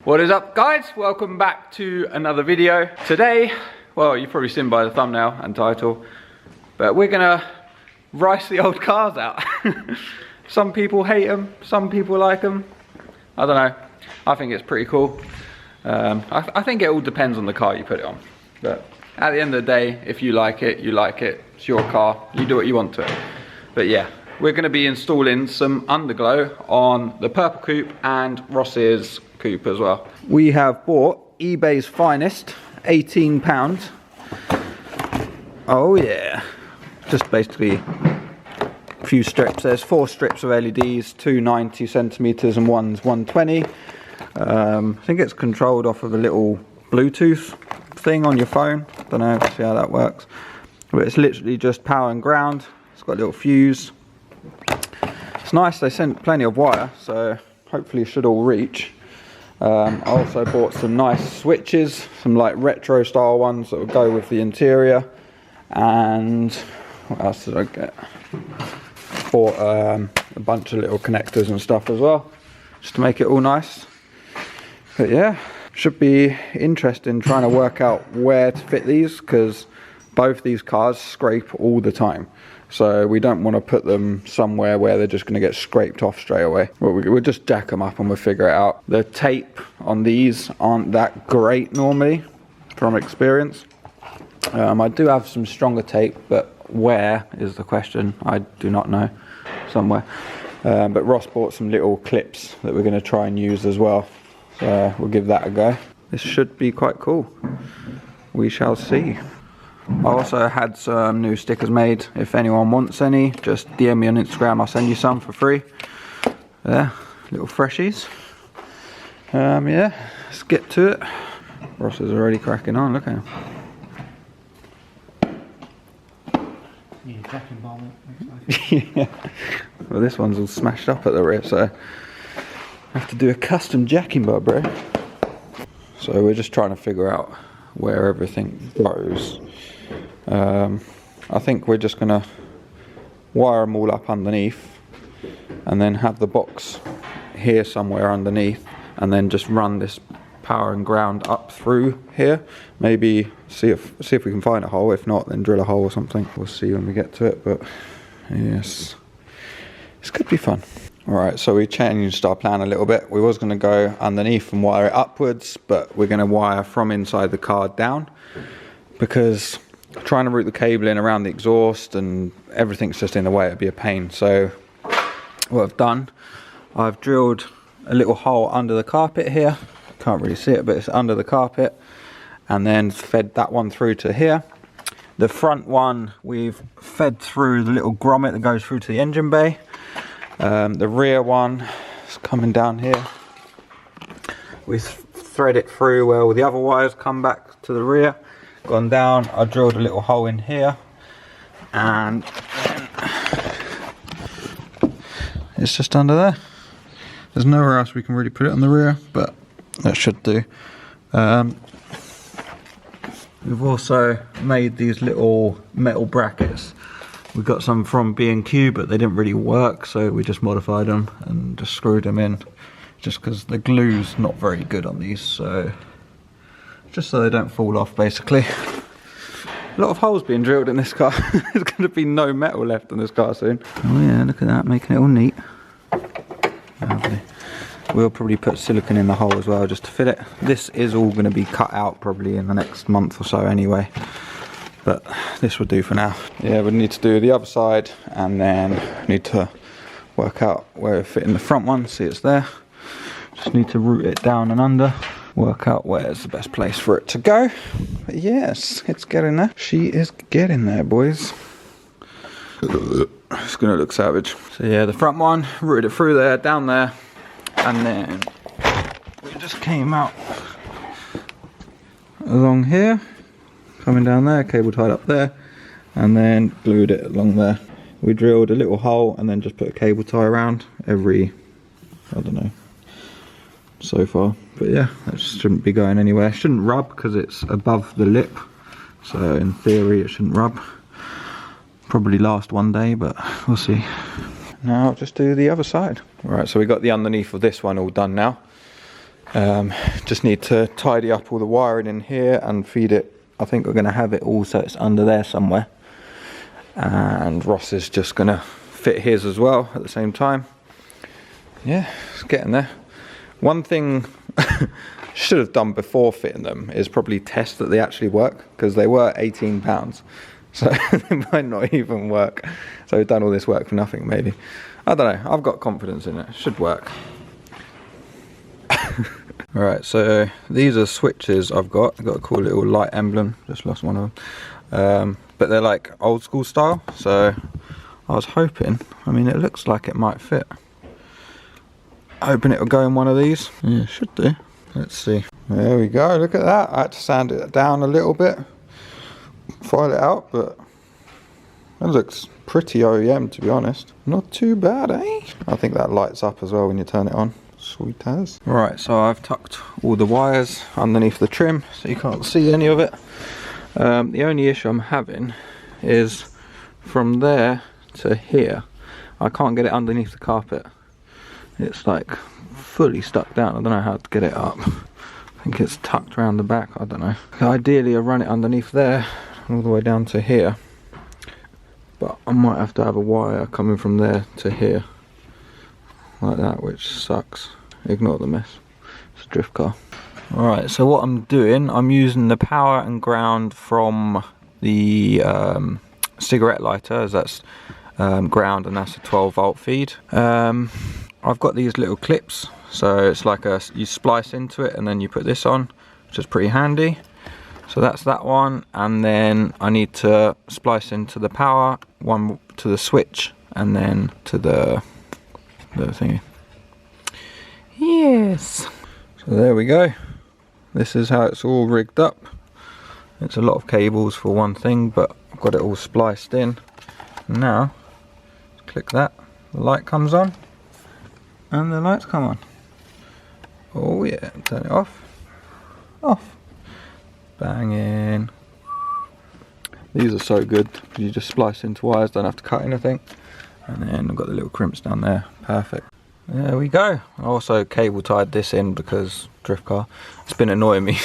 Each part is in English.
What is up, guys? Welcome back to another video. Today, well, you've probably seen by the thumbnail and title, but we're gonna rice the old cars out. Some people hate them, some people like them. I don't know. I think it's pretty cool. I think it all depends on the car you put it on. But at the end of the day, if you like it, you like it. It's your car. You do what you want to it. But yeah, we're going to be installing some underglow on the purple coupe and Ross's coupe as well. We have bought eBay's finest, £18. Oh yeah. Just basically a few strips. There's 4 strips of LEDs, 2 90 centimeters and one's 120. I think it's controlled off of a little Bluetooth thing on your phone. Don't know, see how that works. But it's literally just power and ground. It's got a little fuse. It's nice, they sent plenty of wire, so hopefully it should all reach. I also bought some nice switches, some like retro style ones that would go with the interior. And what else did I get? Bought a bunch of little connectors and stuff as well, just to make it all nice. But yeah, should be interesting trying to work out where to fit these, because both these cars scrape all the time. So we don't want to put them somewhere where they're just going to get scraped off straight away. Well, we'll just jack them up and we'll figure it out. The tape on these aren't that great normally, from experience. I do have some stronger tape, but where is the question. I do not know. Somewhere. But Ross bought some little clips that we're going to try and use as well. So we'll give that a go. This should be quite cool. We shall see. I also had some new stickers made. If anyone wants any, just DM me on Instagram. I'll send you some for free. There, little freshies. Yeah, let's get to it. Ross is already cracking on. Look at him. Yeah. Well, this one's all smashed up at the rear, so I have to do a custom jacking bar, bro. So we're just trying to figure out where everything goes. I think we're just gonna wire them all up underneath and then have the box here somewhere underneath, and then just run this power and ground up through here. Maybe see if we can find a hole. If not, then drill a hole or something. We'll see when we get to it. But yes, this could be fun. Alright, so we changed our plan a little bit. We was going to go underneath and wire it upwards, but we're going to wire from inside the car down, because trying to route the cabling around the exhaust and everything's just in the way, it'd be a pain. So what I've done, I've drilled a little hole under the carpet here. Can't really see it, but it's under the carpet, and then fed that one through to here. The front one we've fed through the little grommet that goes through to the engine bay. The rear one is coming down here. We thread it through where all the other wires come back to the rear. Gone down, I drilled a little hole in here, and it's just under there. There's nowhere else we can really put it on the rear, but that should do. We've also made these little metal brackets. We got some from B&Q, but they didn't really work, so we just modified them and just screwed them in, just because the glue's not very good on these, so just so they don't fall off, basically. A lot of holes being drilled in this car. There's going to be no metal left in this car soon. Oh yeah, look at that, making it all neat. Lovely. We'll probably put silicone in the hole as well, just to fit it. This is all going to be cut out probably in the next month or so anyway, but this will do for now. Yeah, we need to do the other side, and then need to work out where we fit in the front one. See, it's there. Just need to route it down and under, work out where's the best place for it to go. But yes, it's getting there. She is getting there, boys. It's gonna look savage. So yeah, the front one, routed it through there, down there, and then we just came out along here, coming down there, cable tied up there, and then glued it along there. We drilled a little hole and then just put a cable tie around every, I don't know, so far. But yeah, that shouldn't be going anywhere. Shouldn't rub because it's above the lip, so in theory it shouldn't rub. Probably last one day, but we'll see. Now I'll just do the other side. Right, so we got the underneath of this one all done now. Just need to tidy up all the wiring in here and feed it. I think we're going to have it all so it's under there somewhere. And Ross is just going to fit his as well at the same time. Yeah, it's getting there. One thing I should have done before fitting them is probably test that they actually work, because they were £18. So they might not even work. So we've done all this work for nothing, maybe. I don't know. I've got confidence in it. It should work. Alright, so these are switches I've got. I've got a cool little light emblem. Just lost one of them. But they're like old school style. So I was hoping, I mean, it looks like it might fit. Hoping it will go in one of these. Yeah, it should do. Let's see. There we go. Look at that. I had to sand it down a little bit. File it out, but that looks pretty OEM, to be honest. Not too bad, eh? I think that lights up as well when you turn it on. Sweet as. Right, so I've tucked all the wires underneath the trim so you can't see any of it. The only issue I'm having is from there to here. I can't get it underneath the carpet. It's like fully stuck down. I don't know how to get it up. I think it's tucked around the back. I don't know. Ideally I run it underneath there all the way down to here, but I might have to have a wire coming from there to here like that, which sucks. Ignore the mess. It's a drift car. Alright, so what I'm doing, I'm using the power and ground from the cigarette lighter, as that's ground and that's a 12 volt feed. I've got these little clips, so it's like you splice into it and then you put this on, which is pretty handy. So that's that one, and then I need to splice into the power, one to the switch, and then to the thingy. Yes. So there we go. This is how it's all rigged up. It's a lot of cables for one thing, but I've got it all spliced in. Now, click that, the light comes on, and the lights come on. Oh yeah, turn it off. Off. Banging. These are so good. You just splice into wires, don't have to cut anything. And then I've got the little crimps down there. Perfect. There we go. I also cable tied this in because drift car. It's been annoying me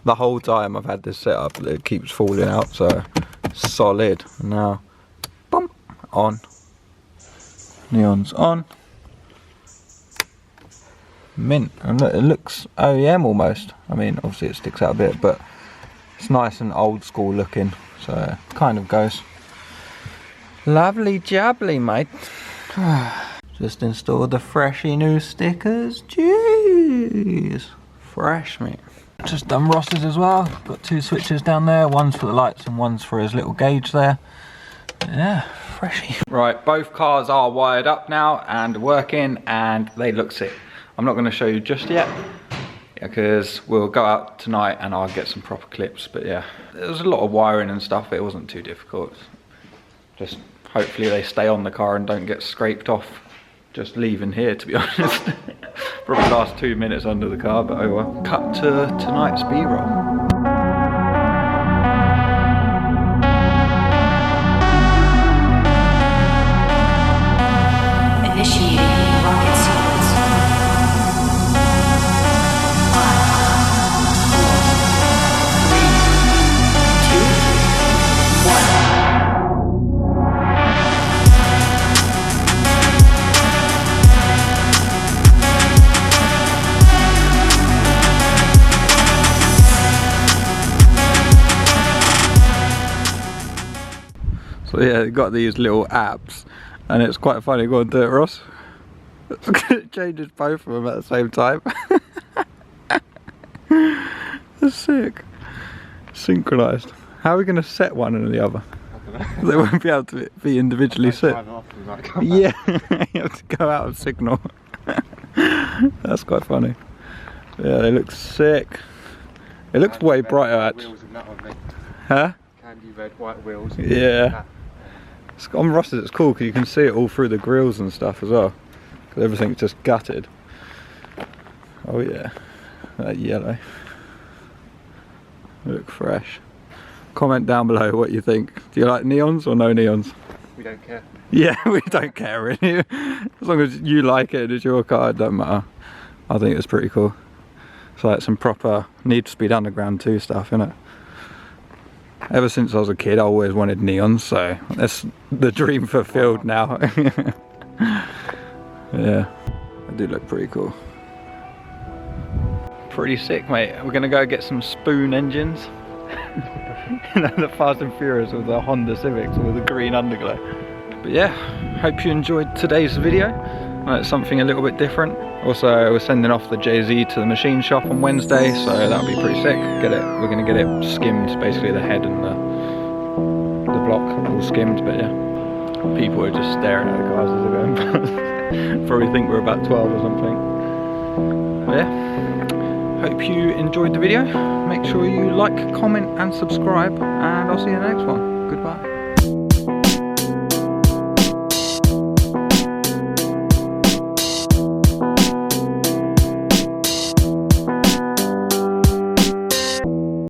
the whole time I've had this set up. It keeps falling out, so solid. Now, boom, on. Neon's on. Mint. And look, it looks OEM almost. I mean, obviously it sticks out a bit, but it's nice and old school looking, so it kind of goes. Lovely jubbly, mate. Just installed the freshy new stickers. Jeez. Fresh, mate. Just done Ross's as well. Got two switches down there. One's for the lights and one's for his little gauge there. Yeah, freshy. Right, both cars are wired up now and working, and they look sick. I'm not going to show you just yet, because we'll go out tonight and I'll get some proper clips. But yeah, there was a lot of wiring and stuff, but it wasn't too difficult. Just hopefully they stay on the car and don't get scraped off just leaving here, to be honest. Probably last 2 minutes under the car, but oh well. Cut to tonight's B-roll. So yeah, they've got these little apps, and it's quite funny. Go and do it, Ross. It changes both of them at the same time. That's sick. Synchronized. How are we going to set one and the other? I don't know. They won't be able to be individually set. Yeah, you have to go out of signal. That's quite funny. Yeah, they look sick. It looks way brighter, actually. Huh? Candy red, white wheels. Yeah. On Ross's it's cool because you can see it all through the grills and stuff as well, because everything's just gutted. Oh yeah, that yellow. They look fresh. Comment down below what you think. Do you like neons or no neons? We don't care. Yeah, we don't care really. As long as you like it and it's your car, it don't matter. I think it's pretty cool. It's like some proper Need for Speed Underground 2 stuff, innit? Ever since I was a kid, I always wanted neons, so that's the dream fulfilled now. Yeah, they do look pretty cool. Pretty sick, mate. We're gonna go get some spoon engines. You know, the Fast and Furious with the Honda Civics with the green underglow. But yeah, hope you enjoyed today's video. It's something a little bit different. Also, we're sending off the JZ to the machine shop on Wednesday, so that'll be pretty sick. We're gonna get it skimmed, basically the head and the block all skimmed. But yeah, people are just staring at the cars as they're going past. Probably think we're about 12 or something. But yeah, hope you enjoyed the video. Make sure you like, comment and subscribe, and I'll see you in the next one. Goodbye.